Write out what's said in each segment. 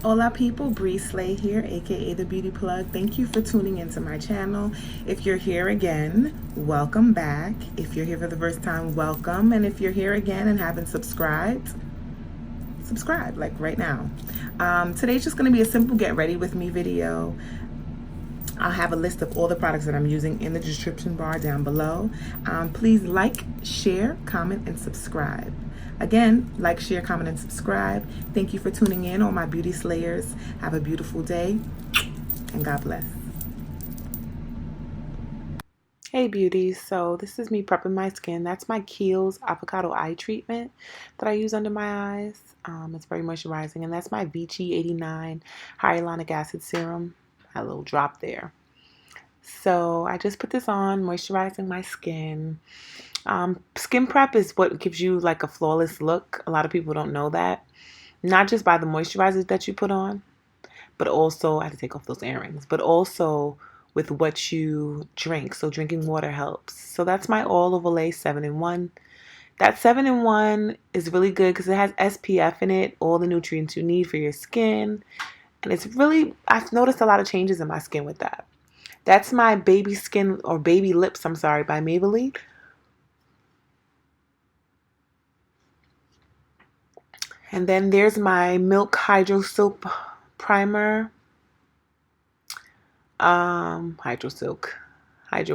Hola people, Bree Slay here, aka The Beauty Plug. Thank you for tuning into my channel. If you're here again, welcome back. If you're here for the first time, welcome. And if you're here again and haven't subscribed, subscribe, like right now. Today's just gonna be a simple get ready with me video. I'll have a list of all the products that I'm using in the description bar down below. Please like, share, comment, and subscribe. Again, like, share, comment, and subscribe. Thank you for tuning in, all my beauty slayers. Have a beautiful day, and God bless. Hey beauties, so this is me prepping my skin. That's my Kiehl's Avocado eye treatment that I use under my eyes. It's very moisturizing, and that's my Vichy 89 hyaluronic acid serum. A little drop there. So I just put this on, moisturizing my skin. Skin prep is what gives you like a flawless look. A lot of people don't know that. Not just by the moisturizers that you put on, but also, I had to take off those earrings, but also with what you drink. So drinking water helps. So that's my All of Olay 7-in-1. That 7-in-1 is really good because it has SPF in it, all the nutrients you need for your skin. And it's really, I've noticed a lot of changes in my skin with that. That's my baby skin, or baby lips, I'm sorry, by Maybelline. And then there's my Milk Hydro Silk Primer. Hydro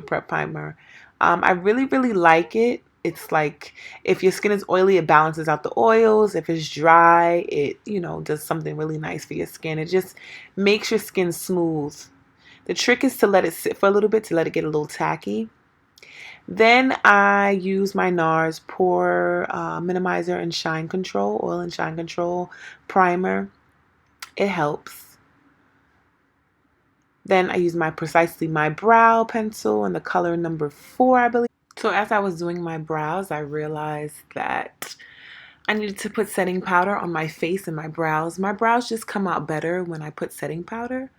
Prep Primer. I really like it. It's like, if your skin is oily, it balances out the oils. If it's dry, it, does something really nice for your skin. It just makes your skin smooth. The trick is to let it sit for a little bit, to let it get a little tacky. Then I use my NARS Pore Minimizer and Shine Control, Oil and Shine Control Primer. It helps. Then I use my Precisely My Brow pencil in the color number 4, I believe. So as I was doing my brows, I realized that I needed to put setting powder on my face and my brows. My brows just come out better when I put setting powder.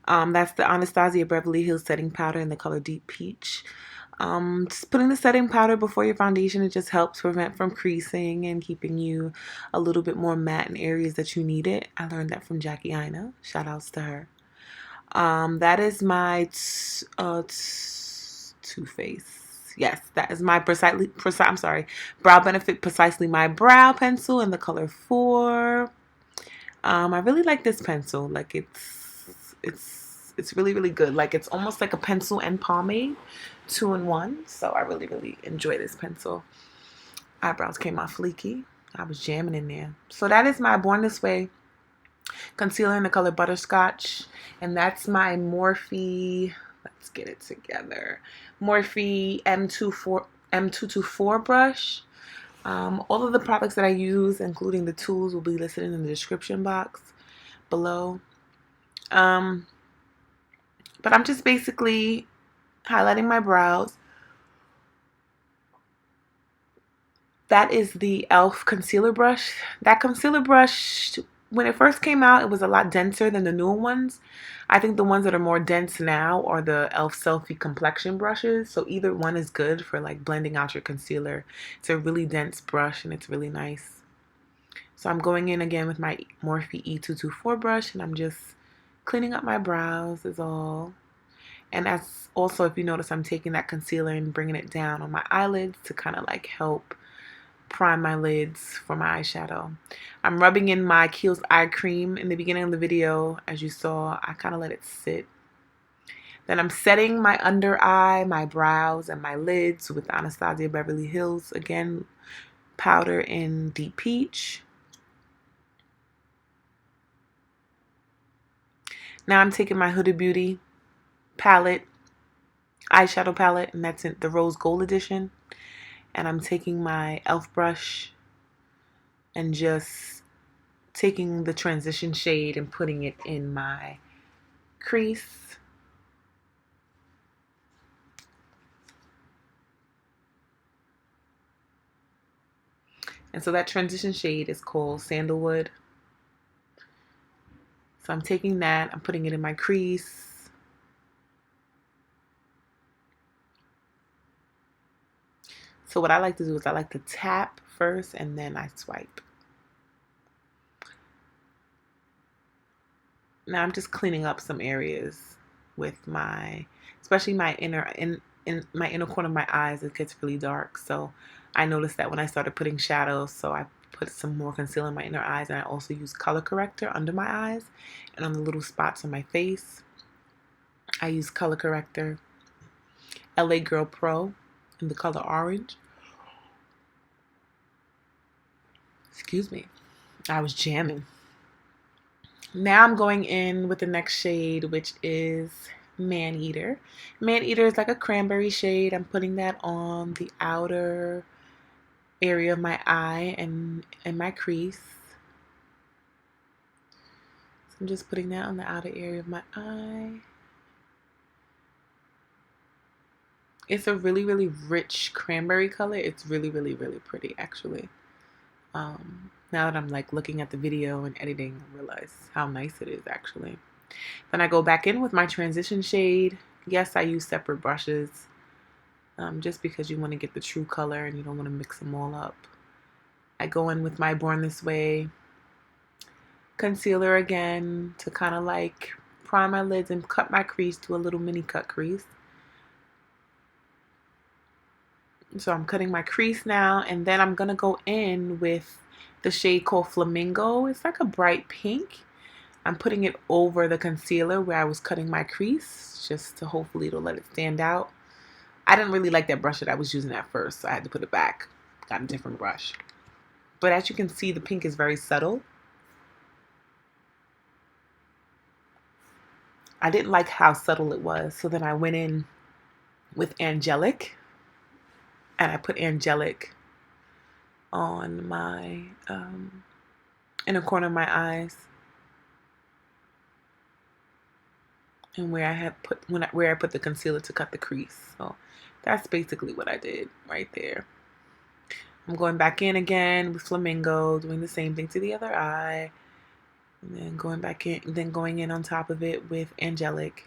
That's the Anastasia Beverly Hills setting powder in the color Deep Peach. Just putting the setting powder before your foundation, it just helps prevent from creasing and keeping you a little bit more matte in areas that you need it. I learned that from Jackie Aina. Shout outs to her. That is my Too Faced. Yes, that is my Brow Benefit Precisely My Brow pencil in the color 4. I really like this pencil. Like it's really good. Like it's almost like a pencil and pomade, 2-in-1. So I really enjoy this pencil. Eyebrows came out fleeky. I was jamming in there. So that is my Born This Way concealer in the color Butterscotch, and that's my Morphe. Let's get it together. Morphe M224 brush. All of the products that I use, including the tools, will be listed in the description box below. But I'm just basically highlighting my brows. That is the e.l.f. concealer brush. That concealer brush, when it first came out, it was a lot denser than the newer ones. I think the ones that are more dense now are the e.l.f. Selfie complexion brushes. So either one is good for like blending out your concealer. It's a really dense brush and it's really nice. So I'm going in again with my Morphe E32 brush, and I'm just cleaning up my brows is all. And as also, if you notice, I'm taking that concealer and bringing it down on my eyelids to kind of like help prime my lids for my eyeshadow. I'm rubbing in my Kiehl's eye cream in the beginning of the video. As you saw, I kind of let it sit. Then I'm setting my under eye, my brows, and my lids with Anastasia Beverly Hills, again, powder in Deep Peach. Now I'm taking my Huda Beauty palette, eyeshadow palette, and that's in the Rose Gold edition. And I'm taking my e.l.f. brush and just taking the transition shade and putting it in my crease. And so that transition shade is called Sandalwood. So I'm taking that, I'm putting it in my crease. So what I like to do is I like to tap first and then I swipe. Now I'm just cleaning up some areas with my, especially my in my inner corner of my eyes. It gets really dark, so I noticed that when I started putting shadows, so I put some more concealer in my inner eyes, and I also use color corrector under my eyes and on the little spots on my face. I use color corrector LA Girl Pro in the color orange. Excuse me, I was jamming. Now I'm going in with the next shade, which is Man Eater. Man Eater is like a cranberry shade. I'm putting that on the outer area of my eye and my crease. So I'm just putting that on the outer area of my eye. It's a really, really rich cranberry color. It's really, really, really pretty, actually. Now that I'm like looking at the video and editing, I realize how nice it is, actually. Then I go back in with my transition shade. Yes, I use separate brushes, just because you want to get the true color and you don't want to mix them all up. I go in with my Born This Way concealer again to kind of like prime my lids and cut my crease to a little mini cut crease. So I'm cutting my crease now, and then I'm going to go in with the shade called Flamingo. It's like a bright pink. I'm putting it over the concealer where I was cutting my crease, just to hopefully it'll let it stand out. I didn't really like that brush that I was using at first, so I had to put it back. Got a different brush. But as you can see, the pink is very subtle. I didn't like how subtle it was, so then I went in with Angelic, and I put Angelic on my inner corner of my eyes, and where I put the concealer to cut the crease. So that's basically what I did right there. I'm going back in again with Flamingo, doing the same thing to the other eye, and then going back in, then going in on top of it with Angelic.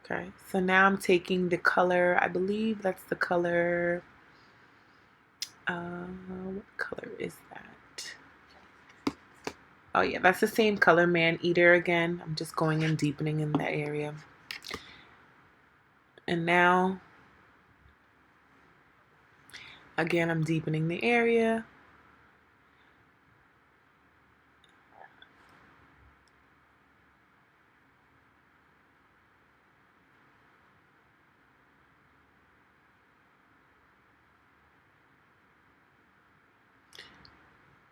Okay, so now I'm taking the color, I believe that's the color, what color is that? Oh yeah, that's the same color, Man Eater again. I'm just going in, deepening in that area. And now, again, I'm deepening the area.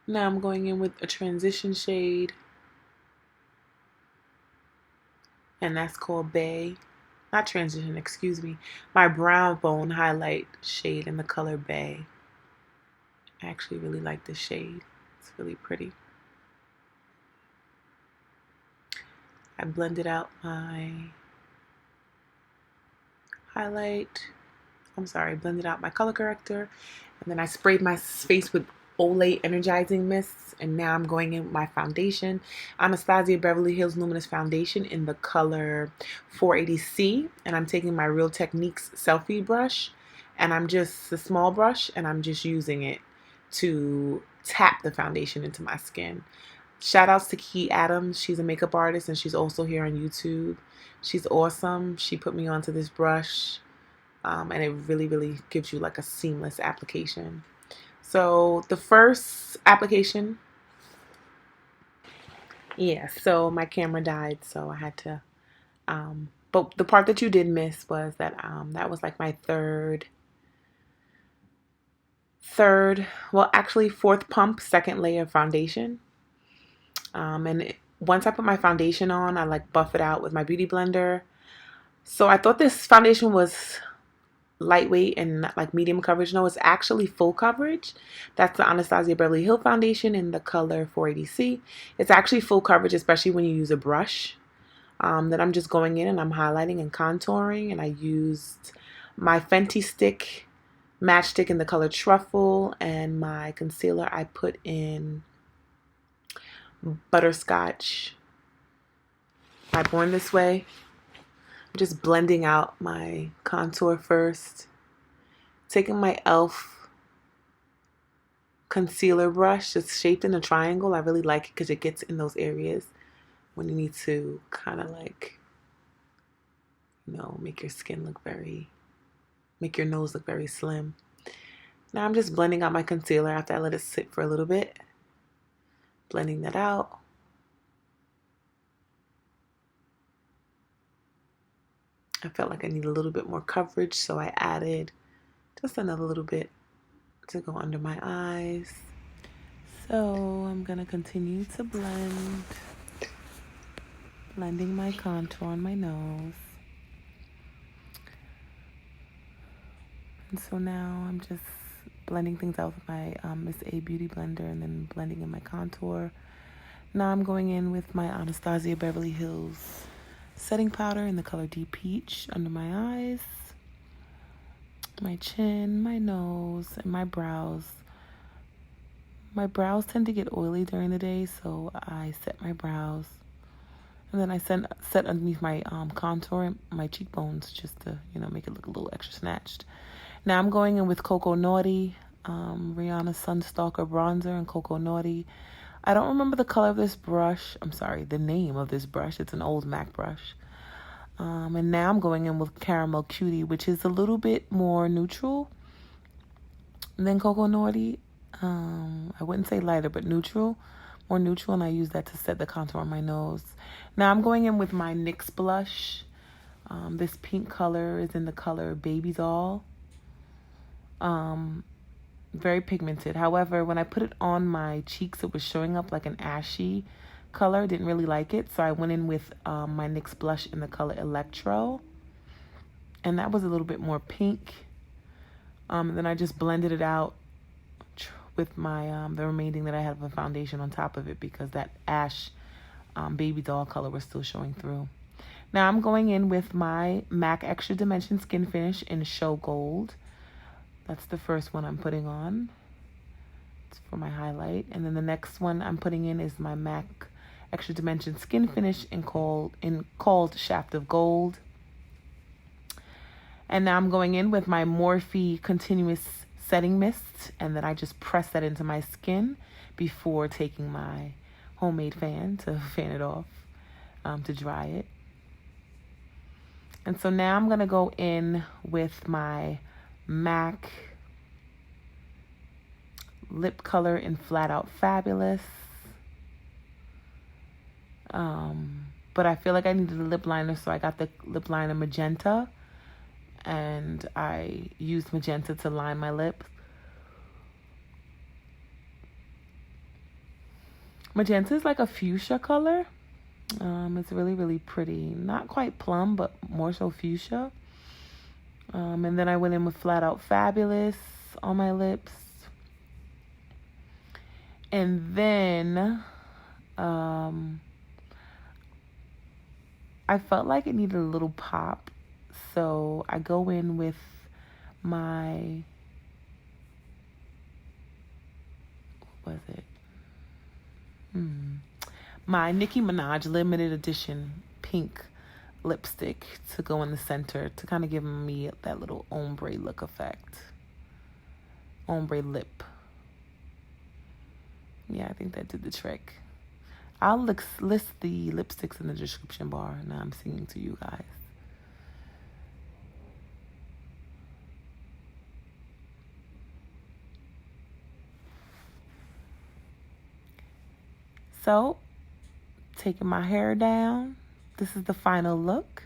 Now I'm going in with a transition shade, and that's called Bay. Not transition, excuse me. My brown bone highlight shade in the color Bay. I actually really like this shade. It's really pretty. I blended out my highlight. Blended out my color corrector. And then I sprayed my face with Olay Energizing Mists, and now I'm going in with my foundation, Anastasia Beverly Hills Luminous Foundation in the color 480C, and I'm taking my Real Techniques selfie brush, and I'm just a small brush, and I'm just using it to tap the foundation into my skin. Shout outs to Kiehl. She's a makeup artist, and she's also here on YouTube. She's awesome. She put me onto this brush, and it really, really gives you like a seamless application. So the first application, yeah, so my camera died, so I had to, but the part that you did miss was that that was like my well, actually fourth pump, second layer of foundation. Once I put my foundation on, I like buff it out with my beauty blender. So I thought this foundation was lightweight and like medium coverage. No, it's actually full coverage. That's the Anastasia Beverly Hills foundation in the color 480C. It's actually full coverage, especially when you use a brush. Then I'm just going in and I'm highlighting and contouring, and I used my Fenty stick, matchstick in the color Truffle, and my concealer I put in Butterscotch by Born This Way. I'm just blending out my contour first. Taking my e.l.f. concealer brush. It's shaped in a triangle. I really like it because it gets in those areas when you need to kind of like, you know, make your nose look very slim. Now I'm just blending out my concealer after I let it sit for a little bit. Blending that out. I felt like I need a little bit more coverage, so I added just another little bit to go under my eyes. So I'm gonna continue to blending my contour on my nose. And so now I'm just blending things out with my Miss A Beauty blender and then blending in my contour. Now I'm going in with my Anastasia Beverly Hills setting powder in the color Deep Peach under my eyes, my chin, my nose, and my brows. My brows tend to get oily during the day, so I set my brows. And then I set underneath my contour, my cheekbones, just to, you know, make it look a little extra snatched. Now I'm going in with Cocoa Naughty, Rihanna Sunstalker Bronzer and Cocoa Naughty. I don't remember the color of this brush. I'm sorry, the name of this brush. It's an old MAC brush. And now I'm going in with Caramel Cutie, which is a little bit more neutral than Cocoa Naughty. I wouldn't say lighter, but neutral. More neutral, and I use that to set the contour on my nose. Now I'm going in with my NYX blush. This pink color is in the color Baby Doll. Very pigmented. However, when I put it on my cheeks, it was showing up like an ashy color. Didn't really like it, so I went in with my NYX blush in the color Electro, and that was a little bit more pink. And then I just blended it out with my the remaining that I had of a foundation on top of it, because that ash Baby Doll color was still showing through. Now I'm going in with my MAC Extra Dimension Skin Finish in Show Gold. That's the first one I'm putting on. It's for my highlight. And then the next one I'm putting in is my MAC Extra Dimension Skin Finish in called Shaft of Gold. And now I'm going in with my Morphe Continuous Setting Mist, and then I just press that into my skin before taking my homemade fan to fan it off, to dry it. And so now I'm going to go in with my MAC lip color in Flat Out Fabulous. But I feel like I needed a lip liner, so I got the lip liner Magenta, and I used Magenta to line my lips. Magenta is like a fuchsia color. It's really, really pretty. Not quite plum, but more so fuchsia. And then I went in with Flat Out Fabulous on my lips. And then I felt like it needed a little pop. So I go in with my, what was it? My Nicki Minaj limited edition pink lipstick to go in the center to kind of give me that little ombre look effect. Ombre lip. Yeah, I think that did the trick. I'll list the lipsticks in the description bar. Now I'm singing to you guys. So, taking my hair down, this is the final look.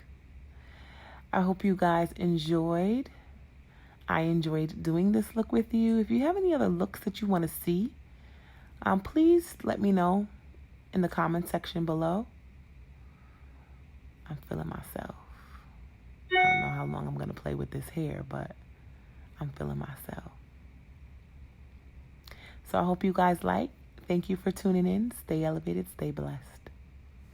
I hope you guys enjoyed. I enjoyed doing this look with you. If you have any other looks that you want to see, please let me know in the comment section below. I'm feeling myself. I don't know how long I'm going to play with this hair, but I'm feeling myself. So I hope you guys like. Thank you for tuning in. Stay elevated, stay blessed.